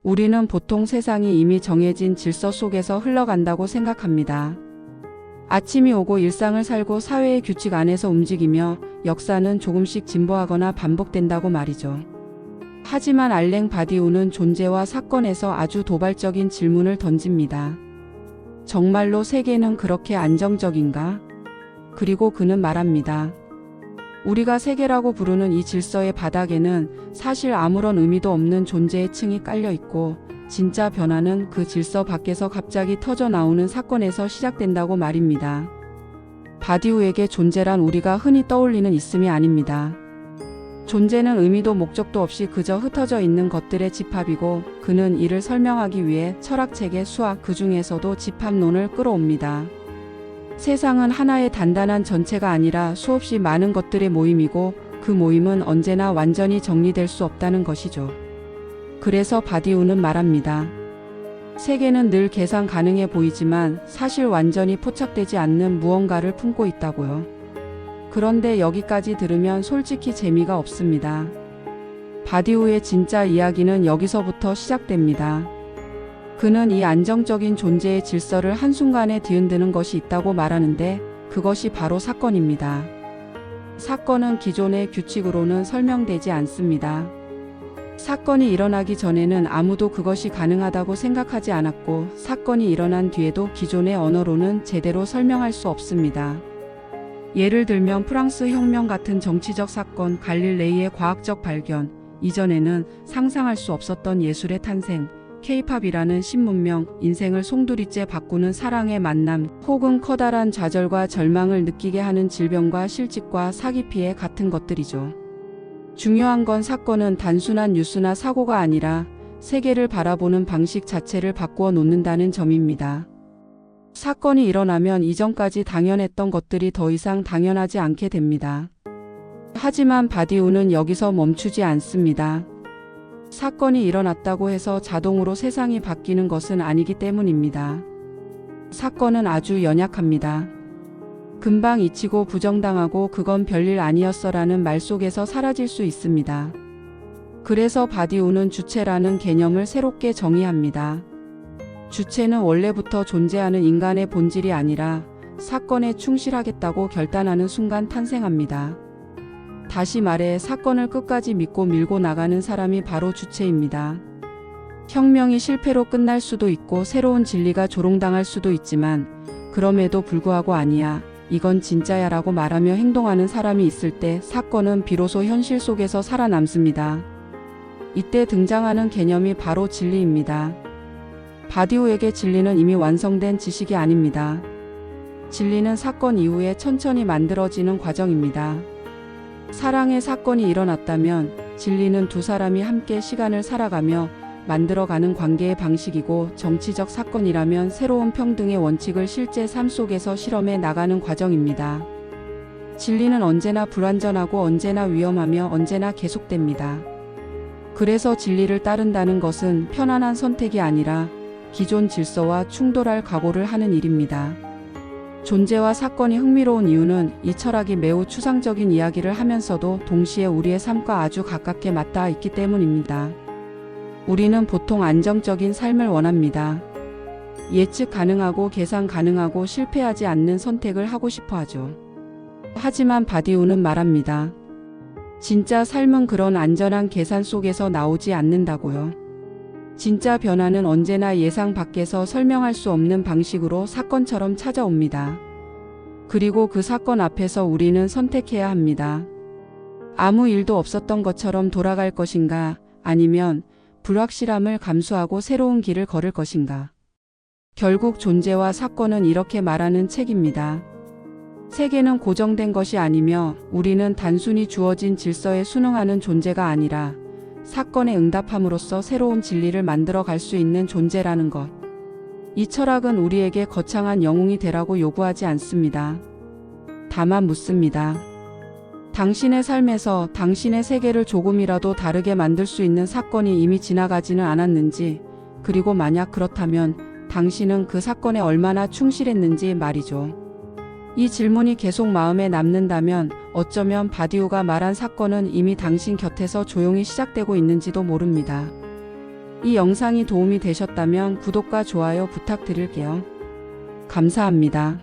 우리는 보통 세상이 이미 정해진 질서 속에서 흘러간다고 생각합니다. 아침이 오고 일상을 살고 사회의 규칙 안에서 움직이며 역사는 조금씩 진보하거나 반복된다고 말이죠. 하지만 알랭 바디우는 존재와 사건에서 아주 도발적인 질문을 던집니다. 정말로 세계는 그렇게 안정적인가? 그리고 그는 말합니다. 우리가 세계라고 부르는 이 질서의 바닥에는 사실 아무런 의미도 없는 존재의 층이 깔려 있고, 진짜 변화는 그 질서 밖에서 갑자기 터져 나오는 사건에서 시작된다고 말입니다. 바디우에게 존재란 우리가 흔히 떠올리는 있음이 아닙니다. 존재는 의미도 목적도 없이 그저 흩어져 있는 것들의 집합이고, 그는 이를 설명하기 위해 철학체계, 수학, 그 중에서도 집합론을 끌어옵니다. 세상은 하나의 단단한 전체가 아니라 수없이 많은 것들의 모임이고, 그 모임은 언제나 완전히 정리될 수 없다는 것이죠. 그래서 바디우는 말합니다. 세계는 늘 계산 가능해 보이지만 사실 완전히 포착되지 않는 무언가를 품고 있다고요. 그런데 여기까지 들으면 솔직히 재미가 없습니다. 바디우의 진짜 이야기는 여기서부터 시작됩니다. 그는 이 안정적인 존재의 질서를 한순간에 뒤흔드는 것이 있다고 말하는데, 그것이 바로 사건입니다. 사건은 기존의 규칙으로는 설명되지 않습니다. 사건이 일어나기 전에는 아무도 그것이 가능하다고 생각하지 않았고, 사건이 일어난 뒤에도 기존의 언어로는 제대로 설명할 수 없습니다. 예를 들면 프랑스 혁명 같은 정치적 사건, 갈릴레이의 과학적 발견, 이전에는 상상할 수 없었던 예술의 탄생, 케이팝이라는 신문명, 인생을 송두리째 바꾸는 사랑의 만남, 혹은 커다란 좌절과 절망을 느끼게 하는 질병과 실직과 사기 피해 같은 것들이죠. 중요한 건 사건은 단순한 뉴스나 사고가 아니라 세계를 바라보는 방식 자체를 바꾸어 놓는다는 점입니다. 사건이 일어나면 이전까지 당연했던 것들이 더 이상 당연하지 않게 됩니다. 하지만 바디우는 여기서 멈추지 않습니다. 사건이 일어났다고 해서 자동으로 세상이 바뀌는 것은 아니기 때문입니다. 사건은 아주 연약합니다. 금방 잊히고 부정당하고 그건 별일 아니었어라는 말 속에서 사라질 수 있습니다. 그래서 바디우는 주체라는 개념을 새롭게 정의합니다. 주체는 원래부터 존재하는 인간의 본질이 아니라 사건에 충실하겠다고 결단하는 순간 탄생합니다. 다시 말해 사건을 끝까지 믿고 밀고 나가는 사람이 바로 주체입니다. 혁명이 실패로 끝날 수도 있고 새로운 진리가 조롱당할 수도 있지만, 그럼에도 불구하고 아니야, 이건 진짜야 라고 말하며 행동하는 사람이 있을 때 사건은 비로소 현실 속에서 살아남습니다. 이때 등장하는 개념이 바로 진리입니다. 바디우에게 진리는 이미 완성된 지식이 아닙니다. 진리는 사건 이후에 천천히 만들어지는 과정입니다. 사랑의 사건이 일어났다면 진리는 두 사람이 함께 시간을 살아가며 만들어가는 관계의 방식이고, 정치적 사건이라면 새로운 평등의 원칙을 실제 삶 속에서 실험해 나가는 과정입니다. 진리는 언제나 불완전하고 언제나 위험하며 언제나 계속됩니다. 그래서 진리를 따른다는 것은 편안한 선택이 아니라 기존 질서와 충돌할 각오를 하는 일입니다. 존재와 사건이 흥미로운 이유는 이 철학이 매우 추상적인 이야기를 하면서도 동시에 우리의 삶과 아주 가깝게 맞닿아 있기 때문입니다. 우리는 보통 안정적인 삶을 원합니다. 예측 가능하고 계산 가능하고 실패하지 않는 선택을 하고 싶어 하죠. 하지만 바디우는 말합니다. 진짜 삶은 그런 안전한 계산 속에서 나오지 않는다고요. 진짜 변화는 언제나 예상 밖에서 설명할 수 없는 방식으로 사건처럼 찾아옵니다. 그리고 그 사건 앞에서 우리는 선택해야 합니다. 아무 일도 없었던 것처럼 돌아갈 것인가, 아니면 불확실함을 감수하고 새로운 길을 걸을 것인가. 결국 존재와 사건은 이렇게 말하는 책입니다. 세계는 고정된 것이 아니며 우리는 단순히 주어진 질서에 순응하는 존재가 아니라 사건에 응답함으로써 새로운 진리를 만들어 갈 수 있는 존재라는 것. 이 철학은 우리에게 거창한 영웅이 되라고 요구하지 않습니다. 다만 묻습니다. 당신의 삶에서 당신의 세계를 조금이라도 다르게 만들 수 있는 사건이 이미 지나가지는 않았는지, 그리고 만약 그렇다면 당신은 그 사건에 얼마나 충실했는지 말이죠. 이 질문이 계속 마음에 남는다면 어쩌면 바디우가 말한 사건은 이미 당신 곁에서 조용히 시작되고 있는지도 모릅니다. 이 영상이 도움이 되셨다면 구독과 좋아요 부탁드릴게요. 감사합니다.